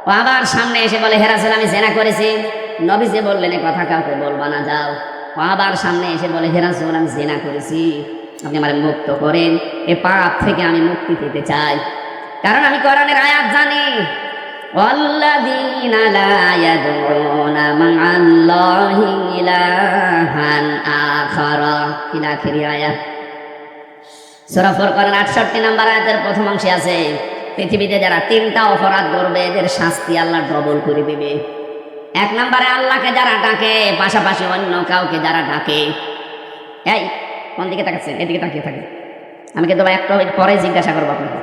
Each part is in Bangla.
ও আবার সামনে এসে বলে, হে রাসূল আমি জিনা করেছি। নবীজি বললেন, এ কথা কাউকে বলবা না, যাও। ও আবার সামনে এসে বলে, হে রাসূল আমি জিনা করেছি, আপনি আমারে মুক্ত করেন, এ পাপ থেকে আমি মুক্তি পেতে চাই, কারণ আমি কোরআনের আয়াত জানি, ওয়াল্লাযীনা লা ইয়াদউনা মা'আল্লাহি ইলাহান আখারা ইলা আখিরি আয়াত। সূরা ফুরকানের 68 নম্বর আয়াতের প্রথম অংশে আছে, পৃথিবীতে যারা তিনটা অপরাধ করবে এদের শাস্তি আল্লাহ ডবল করে দেবে। এক নম্বরে আল্লাহকে যারা ডাকে, পাশাপাশি অন্য কাউকে যারা ডাকে। এই কোন দিকে তাকাচ্ছেন? এদিকে তাকিয়ে থাকে। আমি কিন্তু একটু পরে জিজ্ঞাসা করবো আপনাকে,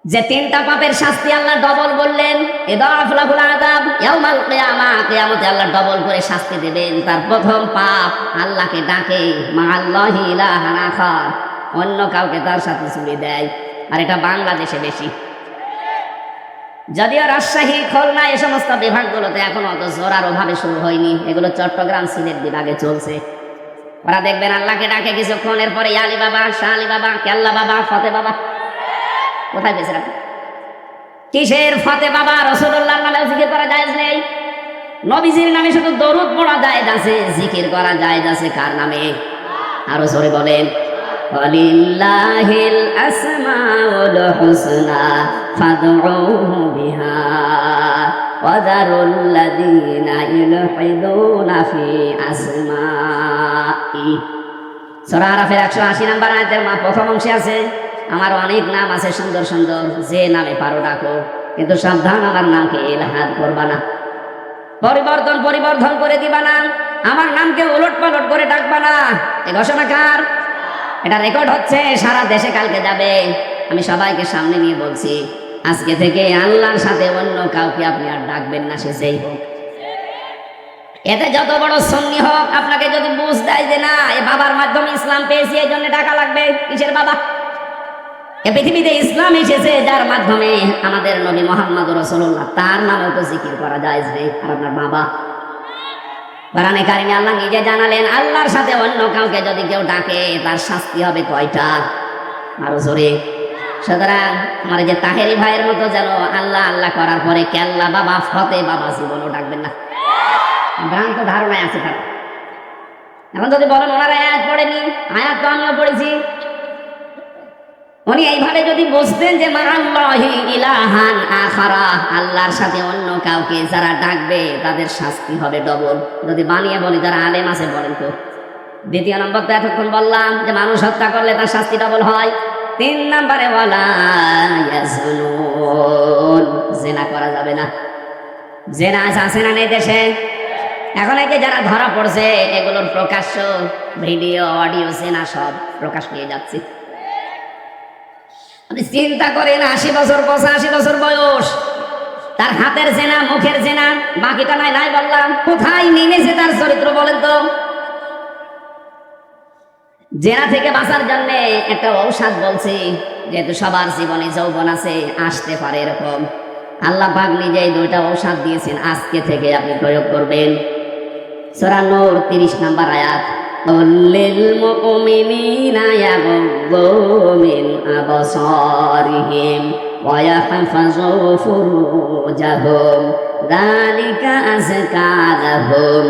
যে তিনটা পাপের শাস্তি আল্লাহ ডবল বললেন, ইদাফ লাহুল আযাব ইয়াউমাল কিয়ামাহ, কিয়ামতে আল্লাহ ডবল করে শাস্তি দেবেন। তার প্রথম পাপ আল্লাহকে ডাকে, মা আল্লাহি ইলাহান আখার, অন্য কাউকে তার সাথে জুড়ে দেয়। আর এটা বাংলাদেশে বেশি, যদিও রাজশাহী, খুলনা এই সমস্ত বিভাগগুলোতে এখন অত জোরার ভাবে শুরু হয়নি, এগুলো চট্টগ্রাম, সিলেট বিভাগে চলছে। ওরা দেখবেন আল্লাহকে ডাকে কিছুক্ষণের পরে আলী বাবা, শাহ আলী বাবা, কেল্লা বাবা, ফতে বাবা। কোথায় পেয়েছেন আপনি? কিসের ফতে বাবা? রাসূলুল্লাহর নামে জিকির করা জায়েজ নেই, নবীজির নামে শুধু দরুদ পড়া জায়েজ আছে, জিকির করা জায়েজ আছে কার নামে? আরো জোরে বলেন, ওয়ালিল্লাহিল আসমাউল হুসনা ফাদউহু বিহা ওয়া যারুল্লাযীনা ইউলহিদুনা ফি আসমাই। সূরা আরাফের 180 নম্বর আয়াতের প্রথম অংশে আছে, আমার অনেক নাম আছে সুন্দর সুন্দর, যে নামে পারো ডাকো, কিন্তু সাবধান আমার নামকে ইলহাদ করবা না, পরিবর্তন করে দিবা না, আমার নামকে উলট পালট করে ডাকবা না। এই ঘোষণা কার? এটা রেকর্ড হচ্ছে, সারা দেশে কালকে যাবে। আমি সবাইকে সামনে নিয়ে বলছি, আজকে থেকে আল্লাহর সাথে অন্য কাউকে আপনি আর ডাকবেন না, সে যেই হোক। এতে যত বড় সুন্নি হোক, আপনাকে যদি বুঝ দেয় যে না এ বাবার মাধ্যমে ইসলাম পেয়েছি, এই জন্য ডাকা লাগবে, কিসের বাবা? এ পৃথিবীতে ইসলাম এসেছে যার মাধ্যমে, আমাদের নবী মুহাম্মদুর রাসূলুল্লাহ, তার নামেও তো জিকির করা জায়েজ নেই। আর আপনার বাবা, কোরআনে কারিমে আল্লাহ নিজে জানালেন, আল্লাহর সাথে অন্য কাউকে যদি কেউ ডাকে তার শাস্তি হবে কয়টা? আরো জোরে। সুতরাং আমার যে তাহেরি ভাইয়ের মতো যেন আল্লাহ আল্লাহ করার পরে কেল্লা বাবা, ফতে বাবা জীবনও ডাকবেন না, ভ্রান্ত ধারণায় আছে তার। এখন যদি বলেন ওনারা আয়াত পড়েনি, আয়াত তো আমিও পড়েছি, উনি এইভাবে যদি বুঝতেন যে মা আল্লাহি ইলাহান আখারা, আল্লাহর সাথে অন্য কাউকে যারা ডাকবে তাদের শাস্তি হবে ডবল। যদি বানিয়ে বলি, যারা আলেম আছে বলেন তো। দ্বিতীয় নম্বর তো এতক্ষণ বললাম যে মানুষ হত্যা করলে তার শাস্তি ডবল হয়। 3 নম্বরে ওয়ালা ইয়াজনুন, জিনা করা যাবে না। জিনা আছে না নেই দেশে? এখন এই যে যারা ধরা পড়ছে, এগুলোর প্রকাশ্য ভিডিও, অডিও, জিনা সব প্রকাশ পেয়ে যাচ্ছে। আপনি চিন্তা করেন, 80 বছর 85 বছর বয়স, তার হাতের জেনা, মুখের জেনা, বাকিটা নাই বললাম, কোথায় নেমেছে তার চরিত্র বলেন তো? জেনা থেকে বাঁচার জন্য একটা ঔষধ বলছি, যেহেতু সবার জীবনে যৌবন আছে, আসতে পারে এরকম, আল্লাহ পাক নিজেই 2টা ঔষধ দিয়েছেন, আজকে থেকে আপনি প্রয়োগ করবেন। সূরা নূর 30 নম্বর আয়াত, লিলমুমিনিনা ইয়াগুদ্দু মিন আবসারিহিম ওয়া ইয়াহফাযু ফুরুজাহুম যালিকা আযকা লাহুম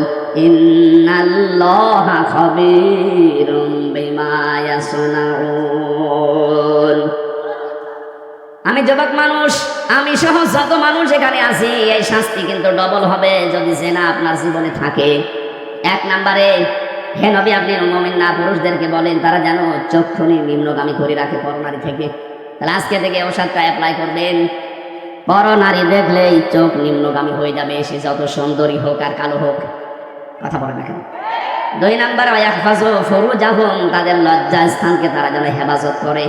ইন্নাল্লাহা খাবীরুম বিমা ইয়াসনাউন। আমি যুবক মানুষ, আমি সহ যত মানুষ এখানে আছি, এই শাস্তি কিন্তু ডবল হবে যদি জিনা আপনার জীবনে থাকে। 1 নম্বরে, হে নবী আপনি মুমিন না পুরুষদেরকে বলেন তারা যেন চক্ষুনি নিম্নগামী করে রাখে পরনারী থেকে। তাহলে আজকে থেকে ওষুধটা অ্যাপ্লাই করবেন, পরনারী দেখলেই চোখ নিম্নগামী হয়ে যাবে, সে যত সুন্দরী হোক আর কালো হোক। কথা বলে না কেন? 2 নম্বরে ইয়াহফাযু ফুরুজাহুম, তাদের লজ্জা স্থানকে তারা যেন হেফাজত করে।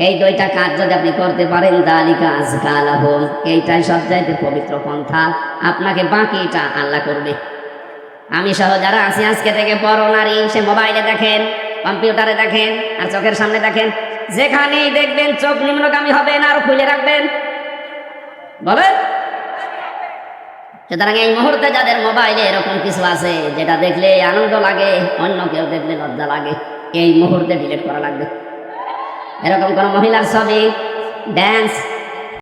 এই 2টা কাজ যদি আপনি করতে পারেন, যালিকা আযকা লাহুম, এইটাই সবচাইতে পবিত্র পন্থা, আপনাকে বাকিটা আল্লাহ করবে। আমি সহ যারা আছি আজকে থেকে পরনারী, সে মোবাইলে দেখেন, কম্পিউটারে দেখেন, আর চোখের সামনে দেখেন, যেখানেই দেখবেন চোখ নিম্নগামী হবে না, আর খুলে রাখবেন বলেন। সুতরাং এই মুহূর্তে যাদের মোবাইলে এরকম কিছু আছে যেটা দেখলে আনন্দ লাগে, অন্য কেউ দেখলে লজ্জা লাগে, এই মুহূর্তে ডিলিট করা লাগবে। এরকম কোন মহিলার ছবি, ড্যান্স,